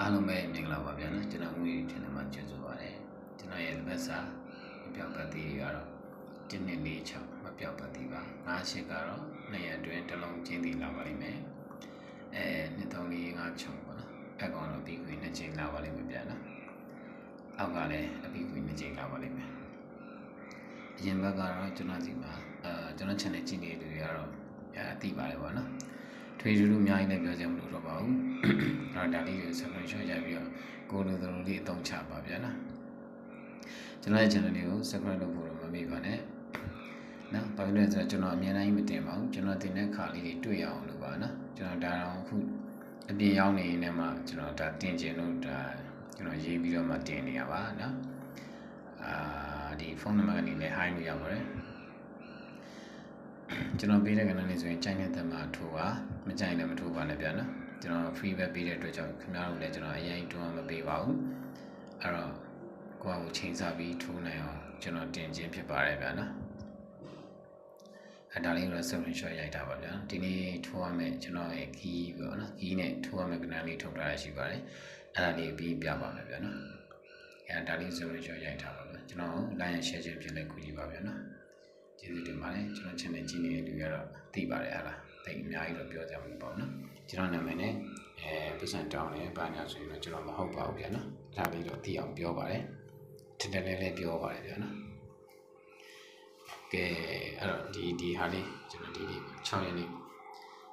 အားလုံးပဲမင်္ဂလာပါဗျာနော်ကျွန်တော်ငွေချန်နယ်မှာကြိုဆိုပါတယ်ကျွန်တော်ရဲ့လက်စာမပြောက်ပတ်သေးကတော့1.46မပြောက်ပတ်သေးပါ9ကတော့2ရက်အတွင်းတစ်လုံးချင်းတည်လာပါလိမ့်မယ်2345ပေါ့နော်အကောင်တော့ပြီးခွေ2ချိန်လာပါလိမ့်မယ်ဗျာနော်အောက်ကလည်းအပြီးခွေ2ချိန်လာပါလိမ့်မယ်အရင်ဘက်ကတော့ကျွန်တော်ဒီမှာကျွန်တော် channel ကြည့်နေသူတွေကတော့သိပါတယ်ပေါ့နော်ထွေထူးထူးအများကြီးလည်းပြောချင်မလို့တော့ပါဘူး။ဒါလေးကို subscribe ရပြီးတော့ကိုလိုသလိုလေးအသုံးချပါဗျာနော်။ကျွန်တော်ရဲ့ channel လေးကို subscribe လုပ်ဖို့တော့မမေ့ပါနဲ့။နော်။ဘာလို့လဲဆိုတော့ကျွန်တော်အများကြီးမတင်ပါဘူး။ကျွန်တော်တင်တဲ့ခါလေးတွေတွေ့ရအောင်လို့ပါနော်။ကျွန်တော်ဒါတော့အခုအပြင်ရောက်နေနေမှာကျွန်တော်ဒါတင်ကျင်လို့ဒါကျွန်တော်ရေးပြီးတော့မှတင်နေရပါနော်။ဒီဖုန်းနံပါတ်ကနေလည်း hi လို့ရပါတယ်။ကျွန်တော်ပေးတဲ့ကဏ္ဍလေးဆိုရင်ကြိုင်တဲ့မှာထိုးပါမကြိုင်လည်းမထိုးပါနဲ့ဗျာနော်ကျွန်တော် free ပဲပေးတဲ့အတွက်ကြောင့်ခင်ဗျားတို့လည်းကျွန်တော်အရင်တွန်းမပေးပါဘူးအဲ့တော့ကိုယ့်အကိုချိန်စားပြီးထိုးနိုင်အောင်ကျွန်တော်တင်ခြင်းဖြစ်ပါတယ်ဗျာနော်အဲ့ဒါလေးကိုတော့ screenshot ရိုက်တာပါဗျာဒီနေ့ထိုးရမယ်ကျွန်တော်ရဲ့ key ပေါ့နော် key နဲ့ထိုးရမယ်ကဏ္ဍလေးထုတ်ထားရရှိပါတယ်အဲ့ဒါလေးပြီးပြပါမယ်ဗျာနော်အဲ့ဒါလေး screenshot ရိုက်ထားပါဗျာကျွန်တော် line share ခြင်းဖြစ်လဲကူညီပါဗျာနော်ကျေးဇူးတင်ပါတယ်ကျွန်တော် channel ကြည့်နေတဲ့လူတွေကတော့သိပါတယ်ဟာလားတိတ်အများကြီးတော့ပြောကြမှာမပေါ့နော်ကျွန်တော်နာမည်နဲ့ပတ်စံတောင်းတယ်ဘာညာဆိုရင်တော့ကျွန်တော်မဟုတ်ပါဘူးဗျာနော်ဒါလေးတော့သိအောင်ပြောပါတယ်ထက်တယ်လေးပြောပါတယ်ဗျာနော်ကဲအဲ့တော့ဒီဟာလေးကျွန်တော်ဒီ6ရက်နေ့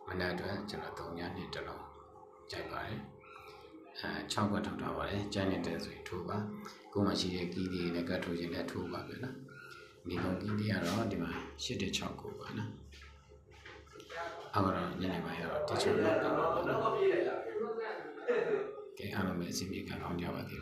မနက်အတွက်ကျွန်တော်3ညနှစ်တလုံးကြိုက်ပါတယ်6ဘက်ထုတ်ထားပါတယ်ကျန်နေတဲ့ဆိုရင်ထိုးပါကိုယ်မှရှိတဲ့ကီးတွေလည်းကတ်ထိုးခြင်းလည်းထိုးပါဗျာနော်ဒီကောင်ကီးလေးကတော့ဒီမှာ8.6ကိုပါနော်အခုတော့ညနေပိုင်းကတော့တချို့လောက်တော့ပါနော်ကဲအားလုံးပဲအစီအပြေကောင်းကြပါသေး